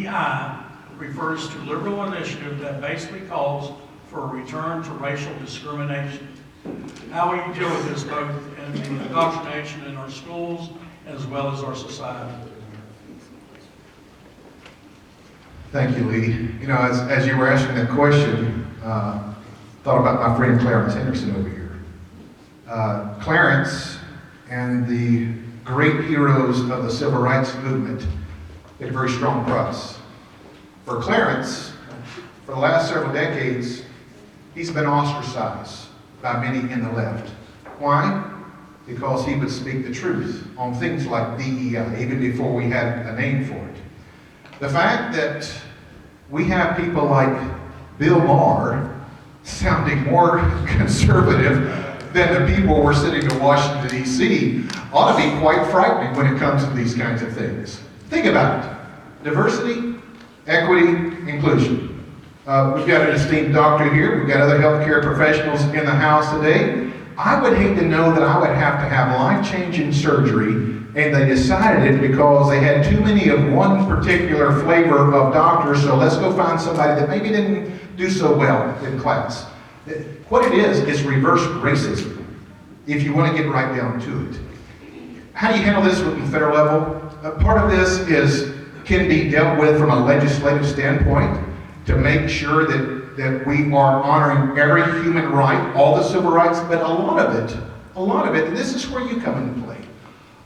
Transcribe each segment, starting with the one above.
DEI refers to liberal initiative that basically calls for a return to racial discrimination. How we deal with this both in the indoctrination in our schools as well as our society. Thank you, Lee. You know, as you were asking that question, thought about my friend Clarence Henderson over here. Clarence and the great heroes of the civil rights movement paid a very strong price. For Clarence, for the last several decades, he's been ostracized by many in the left. Why? Because he would speak the truth on things like DEI, even before we had a name for it. The fact that we have people like Bill Maher sounding more conservative than the people we're sitting in Washington, D.C. ought to be quite frightening when it comes to these kinds of things. Think about it. Diversity, equity, inclusion. We've got an esteemed doctor here. We've got other healthcare professionals in the house today. I would hate to know that I would have to have life-changing surgery and they decided it because they had too many of one particular flavor of doctors, so let's go find somebody that maybe didn't do so well in class. What it is reverse racism, if you want to get right down to it. How do you handle this with the federal level? Part of this can be dealt with from a legislative standpoint to make sure that we are honoring every human right, all the civil rights, but a lot of it, and this is where you come into play.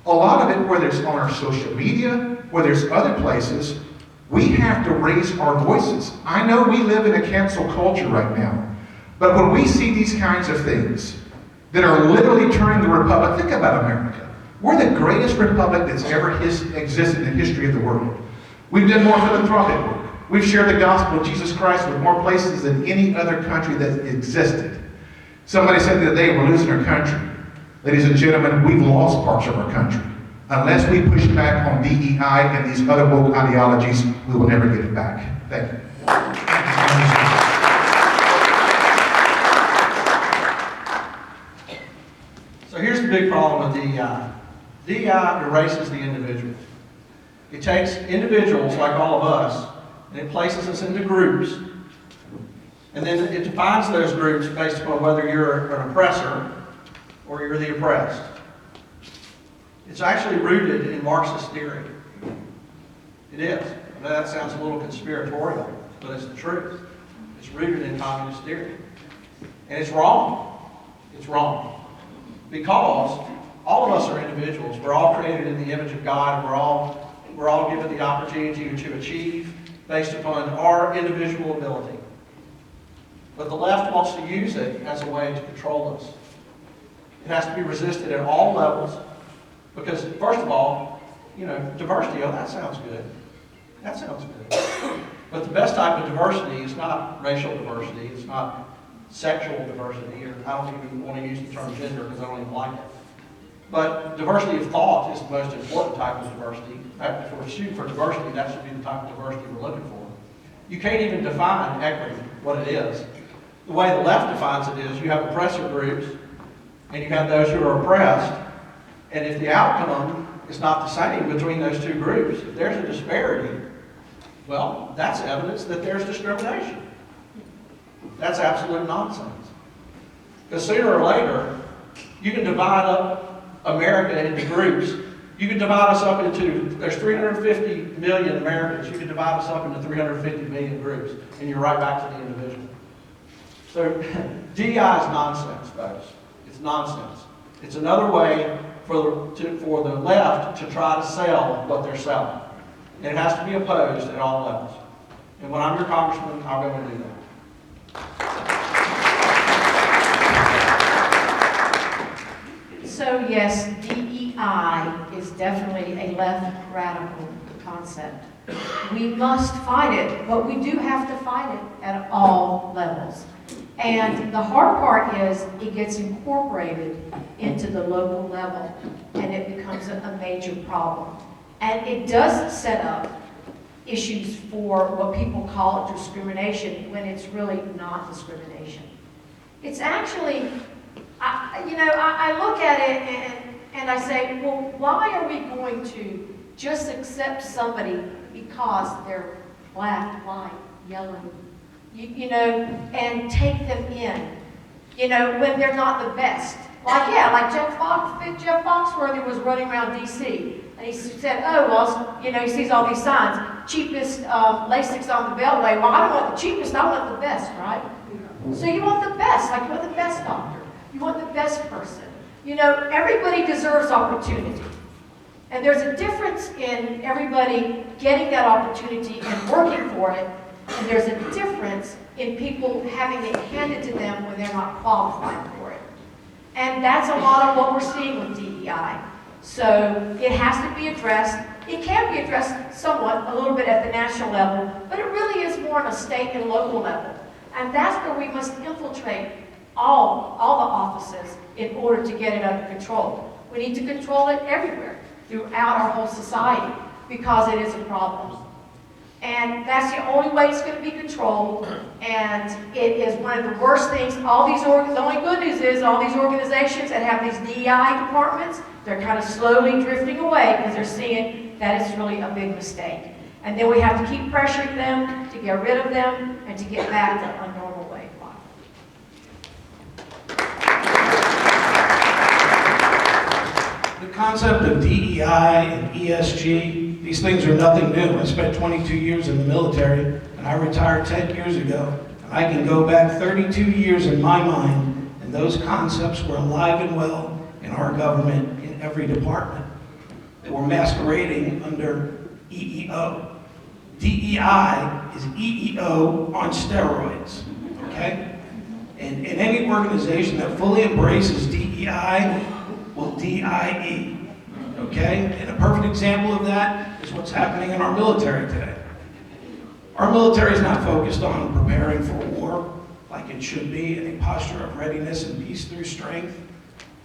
A lot of it, whether it's on our social media, whether it's other places, we have to raise our voices. I know we live in a cancel culture right now, but when we see these kinds of things that are literally turning the republic, think about America. We're the greatest republic that's ever existed in the history of the world. We've done more philanthropic work. We've shared the gospel of Jesus Christ with more places than any other country that existed. Somebody said the other day, we're losing our country. Ladies and gentlemen, we've lost parts of our country. Unless we push back on DEI and these other woke ideologies, we will never get it back. Thank you. So here's the big problem with DEI. DEI erases the individual. It takes individuals like all of us and it places us into groups, and then it defines those groups based upon whether you're an oppressor or you're the oppressed. It's actually rooted in Marxist theory. It is. I know that sounds a little conspiratorial, but it's the truth. It's rooted in communist theory. And it's wrong. It's wrong. Because all of us are individuals. We're all created in the image of God. We're all given the opportunity to achieve based upon our individual ability. But the left wants to use it as a way to control us. It has to be resisted at all levels because, first of all, diversity, oh, that sounds good. That sounds good. But the best type of diversity is not racial diversity. It's not sexual diversity, or I don't even want to use the term gender because I don't even like it. But diversity of thought is the most important type of diversity. If we're shooting for diversity, that should be the type of diversity we're looking for. You can't even define equity, what it is. The way the left defines it is you have oppressor groups and you have those who are oppressed, and if the outcome is not the same between those two groups, if there's a disparity, well, that's evidence that there's discrimination. That's absolute nonsense. Because sooner or later, you can divide up America into groups. You can divide us up into, there's 350 million Americans. You can divide us up into 350 million groups, and you're right back to the individual. So DEI is nonsense, folks. It's nonsense. It's another way for the left to try to sell what they're selling. And it has to be opposed at all levels. And when I'm your congressman, I'll go and do that. So yes, DEI is definitely a left radical concept. We must fight it, but we do have to fight it at all levels. And the hard part is it gets incorporated into the local level and it becomes a major problem. And it does set up issues for what people call discrimination when it's really not discrimination. It's actually, I look at it and I say, well, why are we going to just accept somebody because they're black, white, yellow, you know, and take them in, you know, when they're not the best. Like, yeah, like Jeff Foxworthy was running around D.C., and he said, oh, well, you know, he sees all these signs, cheapest LASIK's on the Beltway. Well, I don't want the cheapest, I want the best, right? So you want the best, like you want the best doctor. You want the best person. You know, everybody deserves opportunity. And there's a difference in everybody getting that opportunity and working for it, and there's a difference in people having it handed to them when they're not qualified for it. And that's a lot of what we're seeing with DEI. So it has to be addressed. It can be addressed somewhat, a little bit at the national level, but it really is more on a state and local level. And that's where we must infiltrate all the offices in order to get it under control. We need to control it everywhere, throughout our whole society, because it is a problem. And that's the only way it's going to be controlled, and it is one of the worst things. The only good news is all these organizations that have these DEI departments, they're kind of slowly drifting away because they're seeing that it's really a big mistake. And then we have to keep pressuring them to get rid of them and to get back to a normal way of life. The concept of DEI and ESG, these things are nothing new. I spent 22 years in the military, and I retired 10 years ago. And I can go back 32 years in my mind, and those concepts were alive and well in our government in every department. They were masquerading under EEO. DEI is EEO on steroids, okay? And any organization that fully embraces DEI will DIE, okay? And a perfect example of that is what's happening in our military today. Our military is not focused on preparing for war like it should be in a posture of readiness and peace through strength.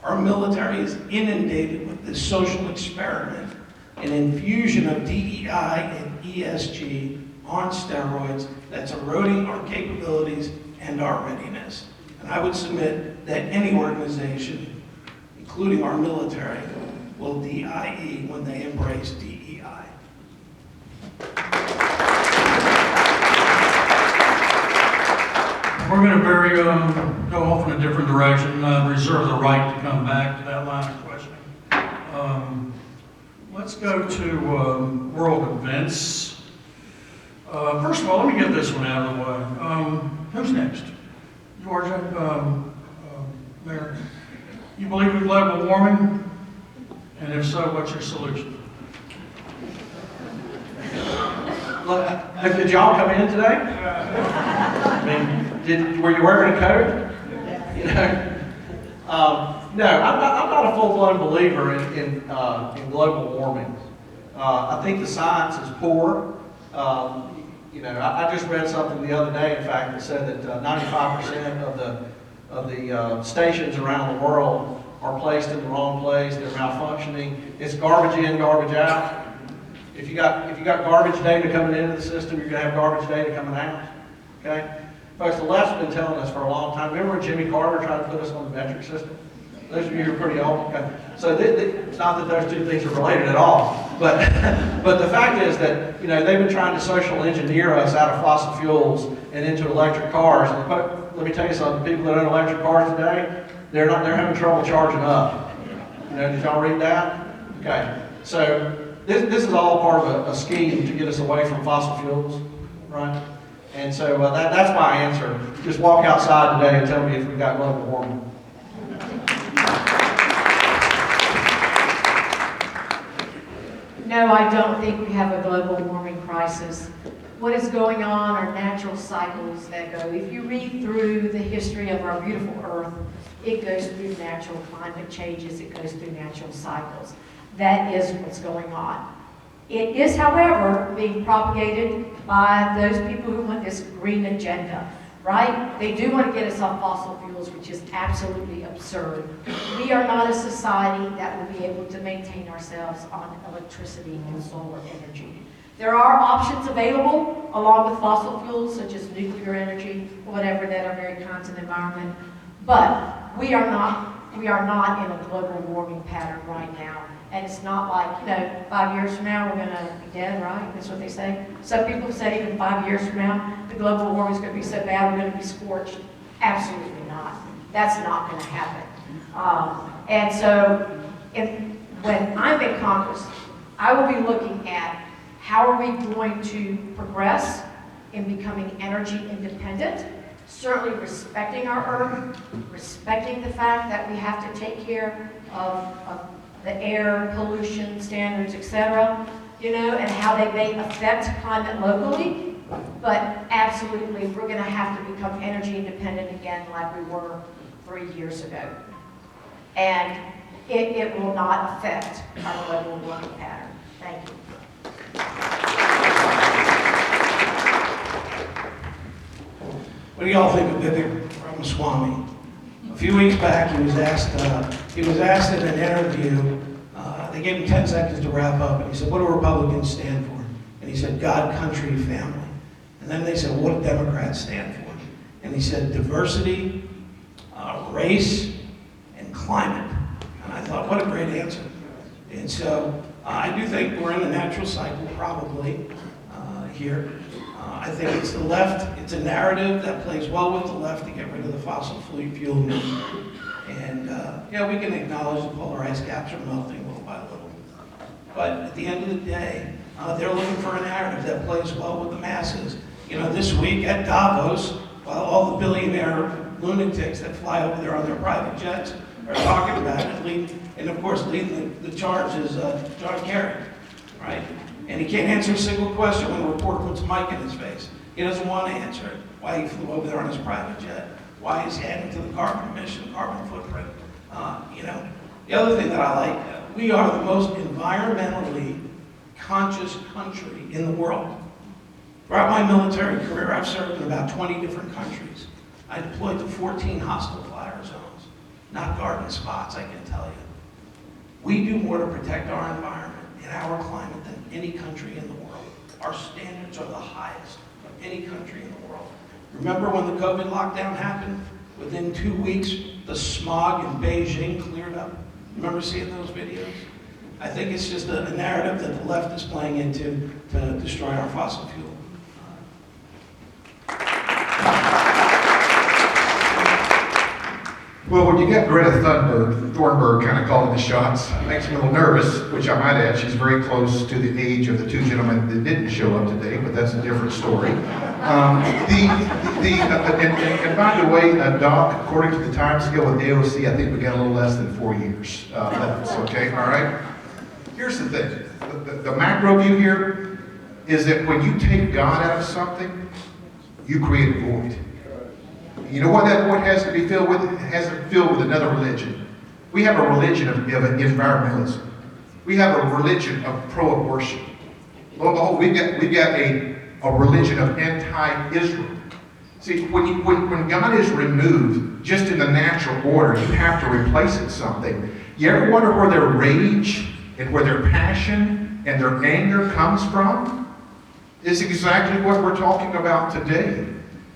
Our military is inundated with this social experiment, an infusion of DEI and ESG on steroids that's eroding our capabilities and our readiness. And I would submit that any organization, including our military, will DIE when they embrace DEI. We're going to go off in a different direction, reserve the right to come back to that line of questioning. Let's go to world events. First of all, let me get this one out of the way. Who's next? Georgia, Mayor, you believe in global warming? And if so, what's your solution? Look, did y'all come in today? I mean, were you wearing a coat? You know? No, I'm not a full-blown believer in global warming. I think the science is poor. You know, I just read something the other day, in fact, that said that 95% of the stations around the world are placed in the wrong place. They're malfunctioning. It's garbage in, garbage out. If you got garbage data coming into the system, you're going to have garbage data coming out. Okay, folks, the left's been telling us for a long time. Remember when Jimmy Carter tried to put us on the metric system? Those of you who are pretty old. Okay. So it's not that those two things are related at all, but the fact is that, you know, they've been trying to social engineer us out of fossil fuels and into electric cars. And let me tell you something. People that own electric cars today, they're having trouble charging up. You know, did y'all read that? Okay. So this is all part of a scheme to get us away from fossil fuels, right? And so that's my answer. Just walk outside today and tell me if we've got global warming. No, I don't think we have a global warming crisis. What is going on are natural cycles that go. If you read through the history of our beautiful Earth, it goes through natural climate changes, it goes through natural cycles. That is what's going on. It is, however, being propagated by those people who want this green agenda, right? They do want to get us off fossil fuels, which is absolutely absurd. We are not a society that will be able to maintain ourselves on electricity and solar energy. There are options available along with fossil fuels, such as nuclear energy, or whatever, that are very kind to the environment. But we are not in a global warming pattern right now. And it's not like, 5 years from now, we're gonna be dead, right? That's what they say. Some people say even 5 years from now, the global warming is gonna be so bad, we're gonna be scorched. Absolutely not. That's not gonna happen. And so, when I'm in Congress, I will be looking at how are we going to progress in becoming energy independent, certainly respecting our earth, respecting the fact that we have to take care of the air pollution standards, etc., and how they may affect climate locally. But absolutely, we're going to have to become energy independent again like we were 3 years ago. And it will not affect our global warming pattern. Thank you. What do y'all think of Vivek Ramaswamy? A few weeks back, he was asked in an interview, they gave him 10 seconds to wrap up, and he said, what do Republicans stand for? And he said, God, country, family. And then they said, what do Democrats stand for? And he said, diversity, race, and climate. And I thought, what a great answer. And so I do think we're in a natural cycle, probably, here. I think it's the left, it's a narrative that plays well with the left to get rid of the fossil fuel movement. And we can acknowledge the polar ice caps are melting little by little. But at the end of the day, they're looking for a narrative that plays well with the masses. This week at Davos, while all the billionaire lunatics that fly over there on their private jets are talking about it, and of course leading the charge is John Kerry, right? And he can't answer a single question when a reporter puts a mic in his face. He doesn't want to answer it. Why he flew over there on his private jet. Why he's adding to the carbon footprint. The other thing that I like, we are the most environmentally conscious country in the world. Throughout my military career, I've served in about 20 different countries. I deployed to 14 hostile fire zones. Not garden spots, I can tell you. We do more to protect our environment and our climate than any country in the world. Our standards are the highest of any country in the world. Remember when the COVID lockdown happened? Within 2 weeks, the smog in Beijing cleared up. Remember seeing those videos? I think it's just a narrative that the left is playing into to destroy our fossil fuel. Well, when you got Greta Thunberg kind of calling the shots, it makes me a little nervous, which I might add, she's very close to the age of the two gentlemen that didn't show up today, but that's a different story. And by the way, Doc, according to the time scale with AOC, I think we got a little less than 4 years left, okay, all right? Here's the thing, the macro view here is that when you take God out of something, you create a void. You know what that void has to be filled with? It has to be filled with another religion. We have a religion of environmentalism. We have a religion of pro-abortion. Lo and behold, we've got a religion of anti-Israel. See, when God is removed, just in the natural order, you have to replace it with something. You ever wonder where their rage and where their passion and their anger comes from? It's exactly what we're talking about today.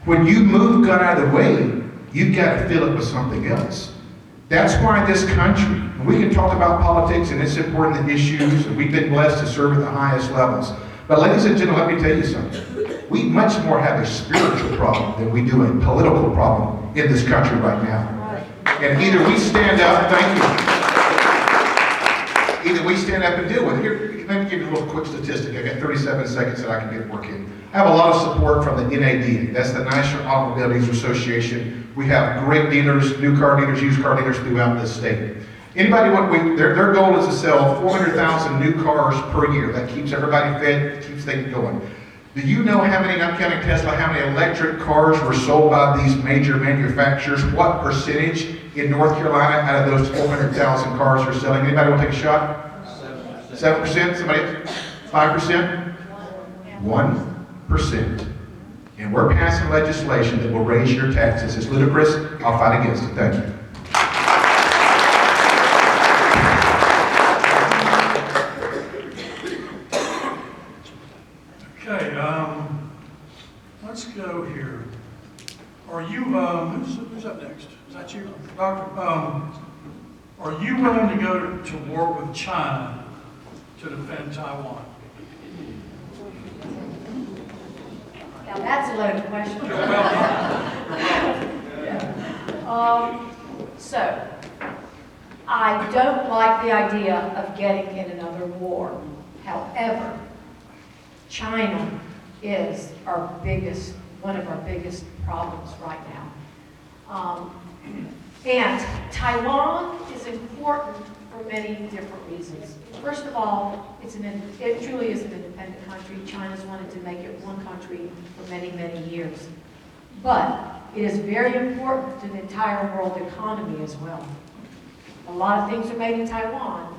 When you move God out of the way, you've got to fill it with something else. That's why this country, we can talk about politics and it's important issues, and we've been blessed to serve at the highest levels. But ladies and gentlemen, let me tell you something. We much more have a spiritual problem than we do a political problem in this country right now. And either we stand up, thank you, either we stand up and deal with it. Here, let me give you a little quick statistic. I got 37 seconds that I can get working. I have a lot of support from the NADA. That's the National Automobile Dealers Association. We have great dealers, new car dealers, used car dealers throughout the state. Anybody their goal is to sell 400,000 new cars per year. That keeps everybody fed, keeps things going. Do you know how many, I'm counting Tesla, how many electric cars were sold by these major manufacturers? What percentage in North Carolina out of those 400,000 cars are selling? Anybody want to take a shot? 7%? Somebody else? 5%? 1%. And we're passing legislation that will raise your taxes. It's ludicrous. I'll fight against it. Thank you. Okay, let's go here. Are you, who's up next? Is that you, Doctor? Are you willing to go to war with China to defend Taiwan? Now, that's a loaded question. You're welcome. So, I don't like the idea of getting in another war. However, China is one of our biggest problems right now. And Taiwan is important for many different reasons. First of all, it truly is an independent country. China's wanted to make it one country for many, many years. But it is very important to the entire world economy as well. A lot of things are made in Taiwan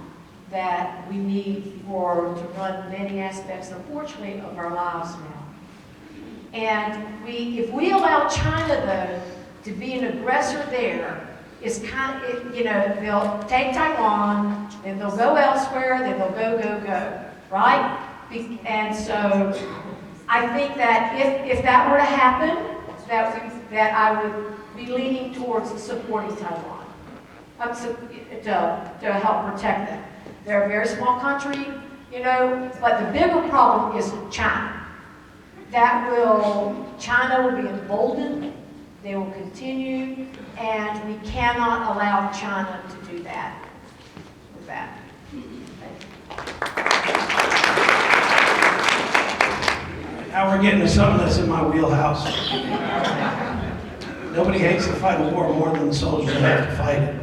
that we need to run many aspects, unfortunately, of our lives now. And if we allow China, though, to be an aggressor there, it's kind of, they'll take Taiwan, then they'll go elsewhere, then they'll go, right? And so I think that if that were to happen, that I would be leaning towards supporting Taiwan to help protect them. They're a very small country, but the bigger problem is China. China will be emboldened, they will continue, and we cannot allow China to do that with that. Now we're getting to something that's in my wheelhouse. Nobody hates to fight a war more than the soldiers that have to fight it.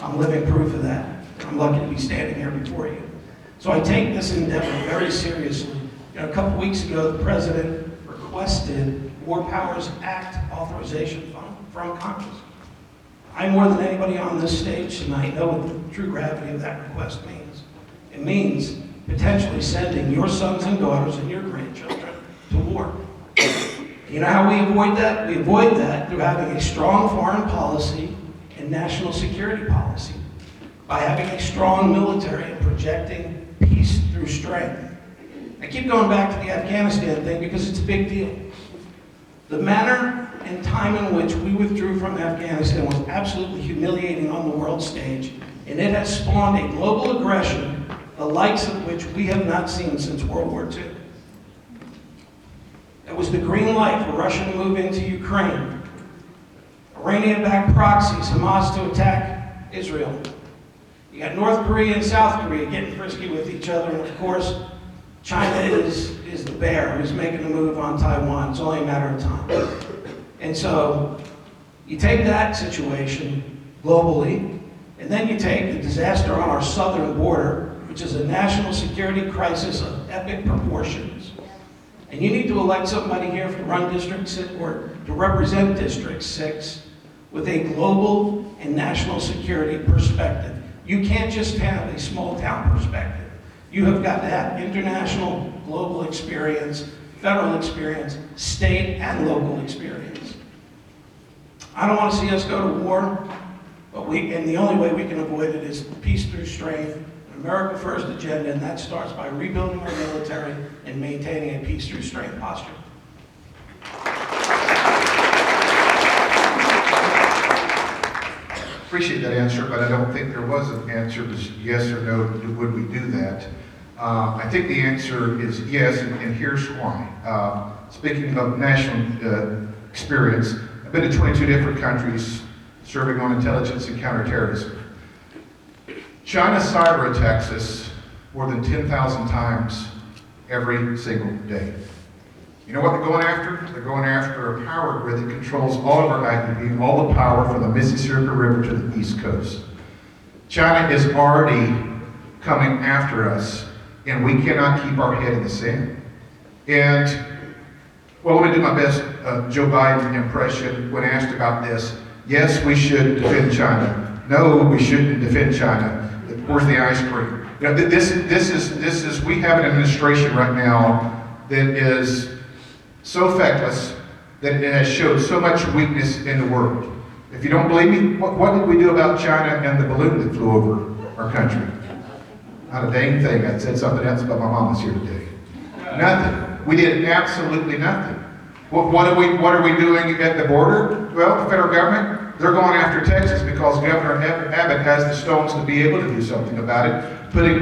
I'm living proof of that. I'm lucky to be standing here before you. So I take this endeavor very seriously. A couple weeks ago, the president requested War Powers Act authorization from Congress. I, more than anybody on this stage tonight, know what the true gravity of that request means. It means potentially sending your sons and daughters and your grandchildren to war. You know how we avoid that? We avoid that through having a strong foreign policy and national security policy, by having a strong military and projecting peace through strength. I keep going back to the Afghanistan thing because it's a big deal. The manner and time in which we withdrew from Afghanistan was absolutely humiliating on the world stage, and it has spawned a global aggression, the likes of which we have not seen since World War II. It was the green light for Russia to move into Ukraine, Iranian-backed proxies, Hamas to attack Israel. You got North Korea and South Korea getting frisky with each other, and of course, China is the bear who's making a move on Taiwan. It's only a matter of time. And so, you take that situation globally, and then you take the disaster on our southern border, which is a national security crisis of epic proportions. And you need to elect somebody here to run District 6 or to represent District 6 with a global and national security perspective. You can't just have a small town perspective. You have got to have international, global experience, federal experience, state and local experience. I don't want to see us go to war, and the only way we can avoid it is peace through strength, an America First agenda, and that starts by rebuilding our military and maintaining a peace through strength posture. Appreciate that answer, but I don't think there was an answer to yes or no, would we do that? I think the answer is yes, and here's why. Speaking of national experience, I've been to 22 different countries serving on intelligence and counterterrorism. China cyber attacks us more than 10,000 times every single day. You know what they're going after? They're going after a power grid that controls all of our IPP, all the power from the Mississippi River to the East Coast. China is already coming after us, and we cannot keep our head in the sand. And, well, let me do my best Joe Biden impression when asked about this. Yes, we should defend China. No, we shouldn't defend China. Where's the ice cream? You know, this is, we have an administration right now that is so feckless that it has showed so much weakness in the world. If you don't believe me, what did we do about China and the balloon that flew over our country? Not a dang thing. I said something else, but my mom was here today. Nothing. We did absolutely nothing. What are we doing at the border? Well, the federal government, They're going after Texas because Governor Abbott has the stones to be able to do something about it,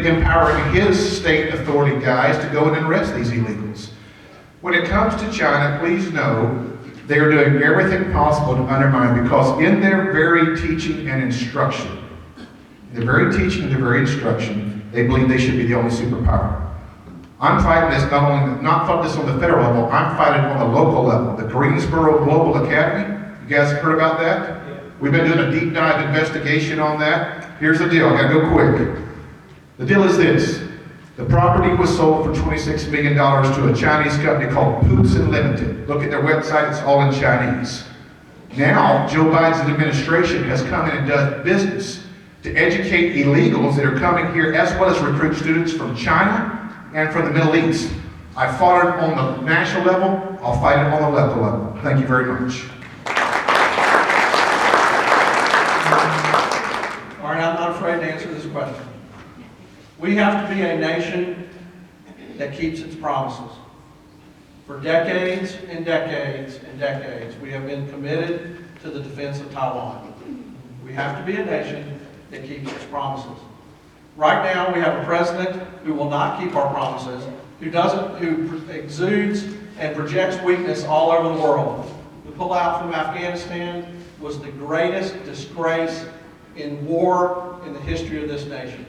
empowering his state authority guys to go in and arrest these illegals. When it comes to China, please know they are doing everything possible to undermine, because in their very teaching and instruction, they believe they should be the only superpower. I'm fighting this not fighting this on the federal level, I'm fighting on the local level. The Greensboro Global Academy, you guys have heard about that? We've been doing a deep dive investigation on that. Here's the deal, I gotta go quick. The deal is this. The property was sold for $26 million to a Chinese company called Poots Unlimited. Look at their website, it's all in Chinese. Now, Joe Biden's administration has come in and done business to educate illegals that are coming here, as well as recruit students from China and from the Middle East. I fought it on the national level, I'll fight it on the local level. Thank you very much. All right, I'm not afraid to answer this question. We have to be a nation that keeps its promises. For decades and decades and decades, we have been committed to the defense of Taiwan. We have to be a nation that keeps its promises. Right now, we have a president who will not keep our promises, who exudes and projects weakness all over the world. The pullout from Afghanistan was the greatest disgrace in war in the history of this nation.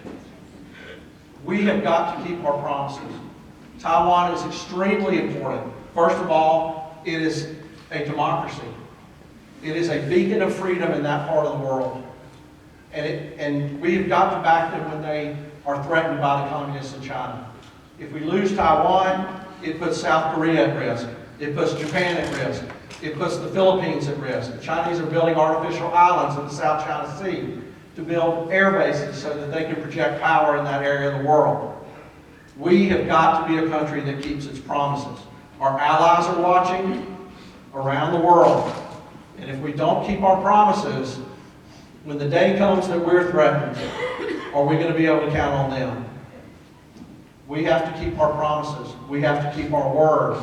We have got to keep our promises. Taiwan is extremely important. First of all, it is a democracy. It is a beacon of freedom in that part of the world. And we have got to back them when they are threatened by the communists in China. If we lose Taiwan, it puts South Korea at risk. It puts Japan at risk. It puts the Philippines at risk. The Chinese are building artificial islands in the South China Sea to build air bases so that they can project power in that area of the world. We have got to be a country that keeps its promises. Our allies are watching around the world. And if we don't keep our promises, when the day comes that we're threatened, are we going to be able to count on them? We have to keep our promises. We have to keep our word.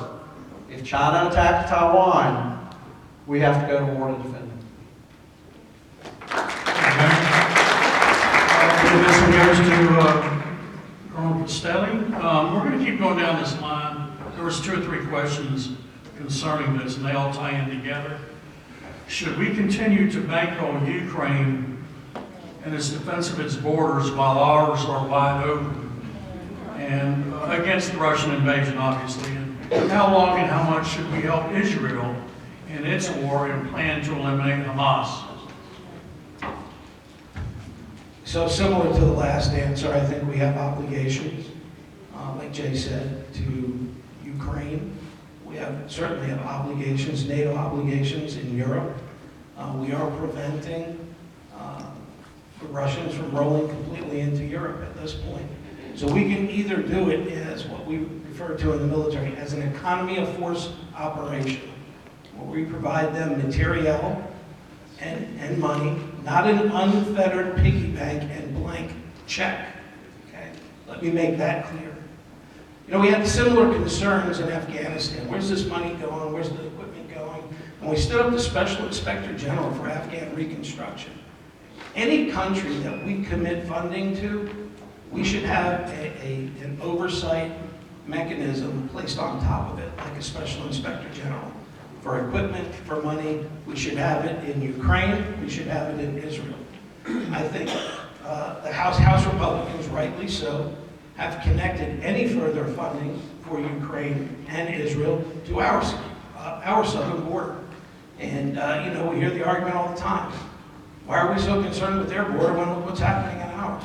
If China attacks Taiwan, we have to go to war to defend it. This one goes to Colonel Pastelli. We're going to keep going down this line. There was 2 or 3 questions concerning this, and they all tie in together. Should we continue to bankroll Ukraine and its defense of its borders while ours are wide open? And against the Russian invasion, obviously. And how long and how much should we help Israel in its war and plan to eliminate Hamas? So similar to the last answer, I think we have obligations, like Jay said, to Ukraine. We certainly have obligations, NATO obligations in Europe. We are preventing the Russians from rolling completely into Europe at this point. So we can either do it as what we refer to in the military as an economy of force operation, where we provide them materiel and money, not an unfettered piggy bank and blank check. Okay? Let me make that clear. You know, we had similar concerns in Afghanistan. Where's this money going? Where's the equipment going? And we stood up the Special Inspector General for Afghan Reconstruction. Any country that we commit funding to, we should have an oversight mechanism placed on top of it, like a Special Inspector General. For equipment, for money, we should have it in Ukraine, we should have it in Israel. I think the House Republicans, rightly so, have connected any further funding for Ukraine and Israel to our southern border. And, you know, we hear the argument all the time. Why are we so concerned with their border when look what's happening in ours?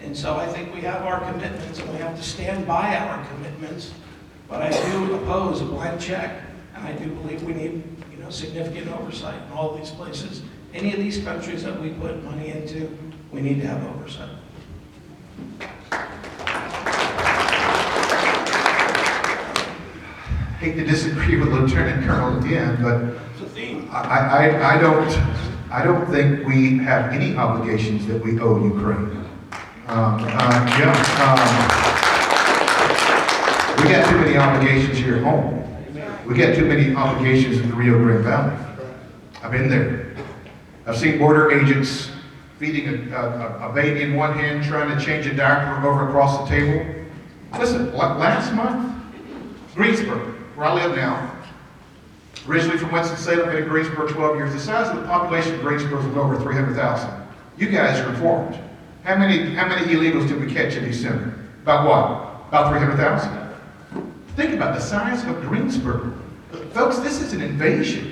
And so I think we have our commitments and we have to stand by our commitments. But I do oppose a blank check, and I do believe we need, you know, significant oversight in all these places. Any of these countries that we put money into, we need to have oversight. Hate to disagree with Lieutenant Colonel again, but It's a theme. I don't think we have any obligations that we owe Ukraine. We got too many obligations here at home. We got too many obligations in the Rio Grande Valley. I've been there. I've seen border agents feeding a baby in one hand, trying to change a diaper over across the table. Listen, last month, Greensburg, where I live now, originally from Winston-Salem, been in Greensburg 12 years. The size of the population of Greensburg is over 300,000. You guys are informed. How many illegals did we catch in December? About what? About 300,000. Think about the size of Greensburg. Folks, this is an invasion.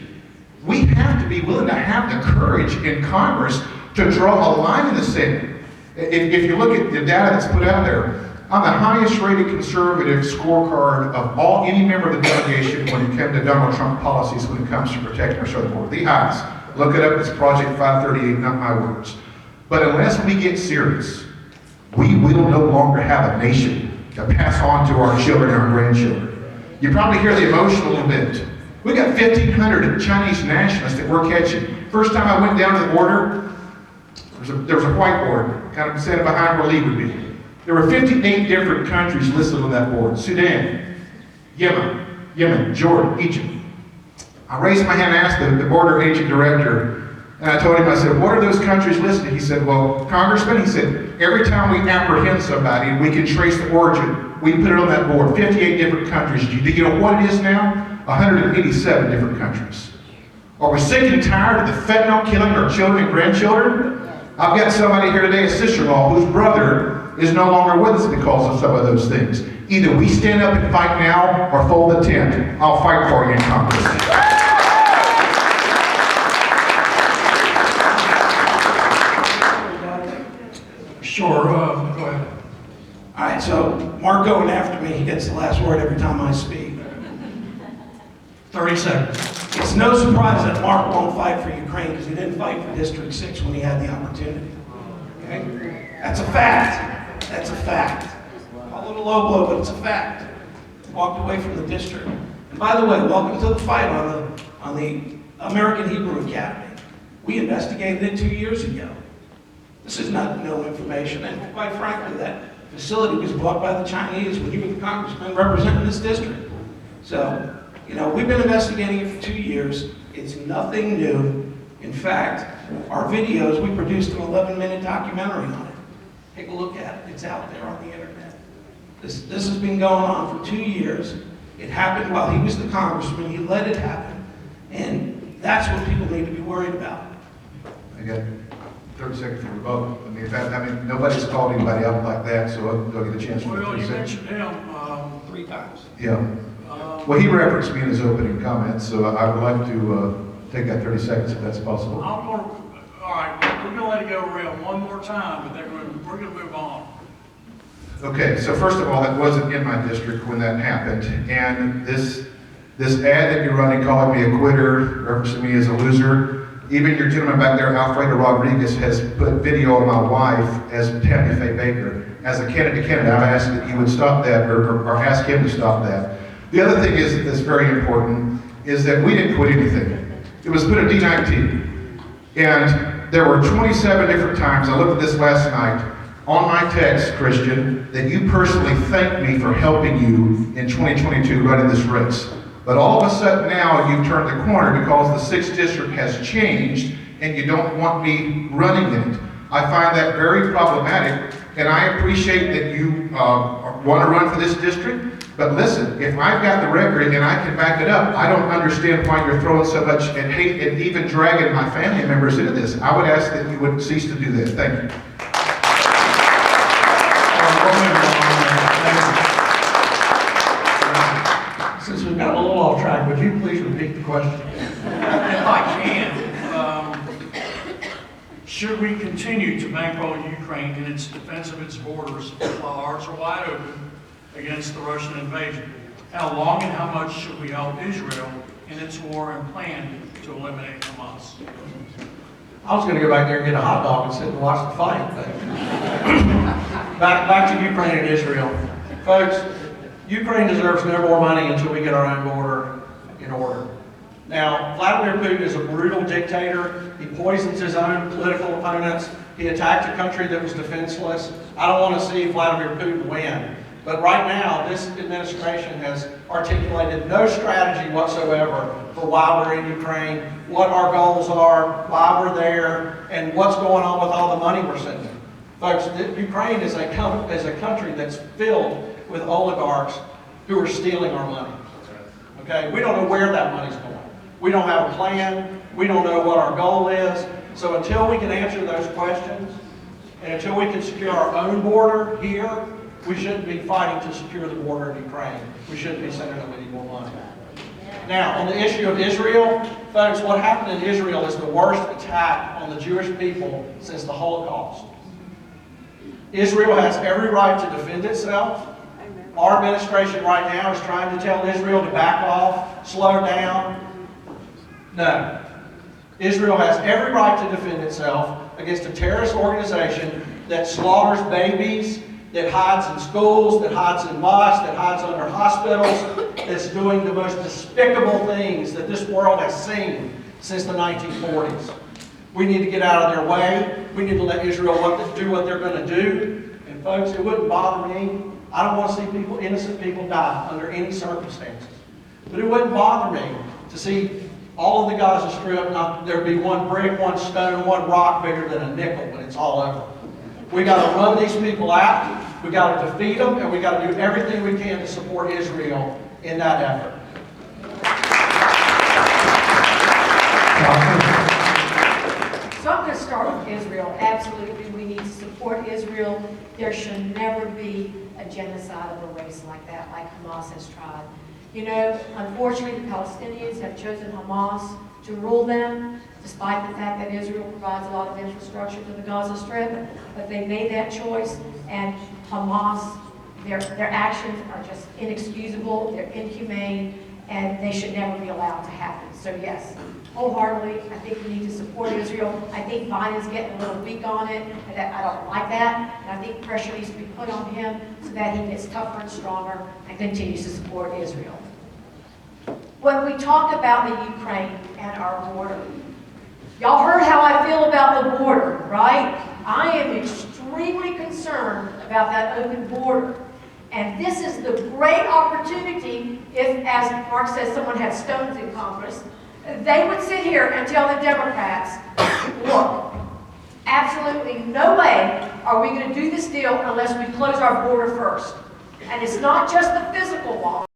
We have to be willing to have the courage in Congress to draw a line in the sand. If you look at the data that's put out there, I'm the highest rated conservative scorecard of any member of the delegation when it comes to Donald Trump policies when it comes to protecting our southern border. The highest. Look it up, it's Project 538, not my words. But unless we get serious, we will no longer have a nation to pass on to our children and our grandchildren. You probably hear the emotion a little bit. We got 1,500 Chinese nationalists that we're catching. First time I went down to the border, there was a whiteboard kind of standing behind where Lee would be. There were 58 different countries listed on that board. Sudan, Yemen, Jordan, Egypt. I raised my hand and asked the border agent director, and I told him, I said, what are those countries listed? He said, well, Congressman, he said, every time we apprehend somebody, we can trace the origin. We put it on that board, 58 different countries. Do you know what it is now? 187 different countries. Are we sick and tired of the fentanyl killing our children and grandchildren? I've got somebody here today, a sister-in-law, whose brother is no longer with us because of some of those things. Either we stand up and fight now or fold the tent. I'll fight for you in Congress. Sure, go ahead. All right, so Mark going after me, he gets the last word every time I speak. 30 seconds. It's no surprise that Mark won't fight for Ukraine because he didn't fight for District 6 when he had the opportunity. Okay? That's a fact. That's a fact. Call it a low blow, but it's a fact. Walked away from the district. And by the way, welcome to the fight on the American Hebrew Academy. We investigated it 2 years ago. This is not no information, and quite frankly, that facility was bought by the Chinese when you were the congressman representing this district. So, you know, we've been investigating it for 2 years. It's nothing new. In fact, our videos, we produced an 11-minute documentary on it. Take a look at it. It's out there on the internet. This has been going on for 2 years. It happened while he was the congressman. He let it happen. And that's what people need to be worried about. I got 30 seconds for rebuttal. I mean, in fact, nobody's called anybody out like that, so I'll get a chance for Well, 30 you seconds. mentioned him. 3 times. Yeah. Well, he referenced me in his opening comments, so I would like to take that 30 seconds if that's possible. All right, we're gonna let it go around one more time, but then we're gonna move on. Okay, so first of all, that wasn't in my district when that happened, and this ad that you're running calling me a quitter, referencing me as a loser, even your gentleman back there, Alfredo Rodriguez, has put video of my wife as Tammy Faye Baker. As a candidate, I've asked that he would stop that, or ask him to stop that. The other thing is that's very important is that we didn't quit anything. It was put at D19, and there were 27 different times, I looked at this last night, on my text, Christian, that you personally thanked me for helping you in 2022 running this race. But all of a sudden now you've turned the corner because the 6th district has changed and you don't want me running in it. I find that very problematic, and I appreciate that you want to run for this district. But listen, if I've got the record and I can back it up, I don't understand why you're throwing so much and hate and even dragging my family members into this. I would ask that you would cease to do that. Thank you. Since we've gotten a little off track, would you please repeat the question? If I can, should we continue to bankroll Ukraine in its defense of its borders while ours are wide open against the Russian invasion? How long and how much should we help Israel in its war and plan to eliminate Hamas? I was going to go back there and get a hot dog and sit and watch the fight. But back to Ukraine and Israel. Folks, Ukraine deserves no more money until we get our own border in order. Now, Vladimir Putin is a brutal dictator. He poisons his own political opponents. He attacked a country that was defenseless. I don't want to see Vladimir Putin win. But right now, this administration has articulated no strategy whatsoever for why we're in Ukraine, what our goals are, why we're there, and what's going on with all the money we're sending. Folks, Ukraine is a country that's filled with oligarchs who are stealing our money. Okay? We don't know where that money's going. We don't have a plan. We don't know what our goal is. So until we can answer those questions, and until we can secure our own border here, we shouldn't be fighting to secure the border in Ukraine. We shouldn't be sending them any more money. Now, on the issue of Israel, folks, what happened in Israel is the worst attack on the Jewish people since the Holocaust. Israel has every right to defend itself. Our administration right now is trying to tell Israel to back off, slow down. No. Israel has every right to defend itself against a terrorist organization that slaughters babies, that hides in schools, that hides in mosques, that hides under hospitals, that's doing the most despicable things that this world has seen since the 1940s. We need to get out of their way. We need to let Israel do what they're going to do. And folks, it wouldn't bother me. I don't want to see innocent people die under any circumstances. But it wouldn't bother me to see all of the Gaza Strip, not there'd be one brick, one stone, one rock bigger than a nickel when it's all over. We got to run these people out. We got to defeat them, and we got to do everything we can to support Israel in that effort. So I'm going to start with Israel. Absolutely, we need to support Israel. There should never be a genocide of a race like that, like Hamas has tried. You know, unfortunately, the Palestinians have chosen Hamas to rule them, despite the fact that Israel provides a lot of infrastructure to the Gaza Strip. But they made that choice, and Hamas, their actions are just inexcusable, they're inhumane, and they should never be allowed to happen. So yes, wholeheartedly, I think we need to support Israel. I think Biden's getting a little weak on it, and I don't like that. And I think pressure needs to be put on him so that he gets tougher and stronger and continues to support Israel. When we talk about the Ukraine and our border, y'all heard how I feel about the border, right? I am extremely concerned about that open border. And this is the great opportunity if, as Mark says, someone had stones in Congress, they would sit here and tell the Democrats, look, absolutely no way are we going to do this deal unless we close our border first. And it's not just the physical wall.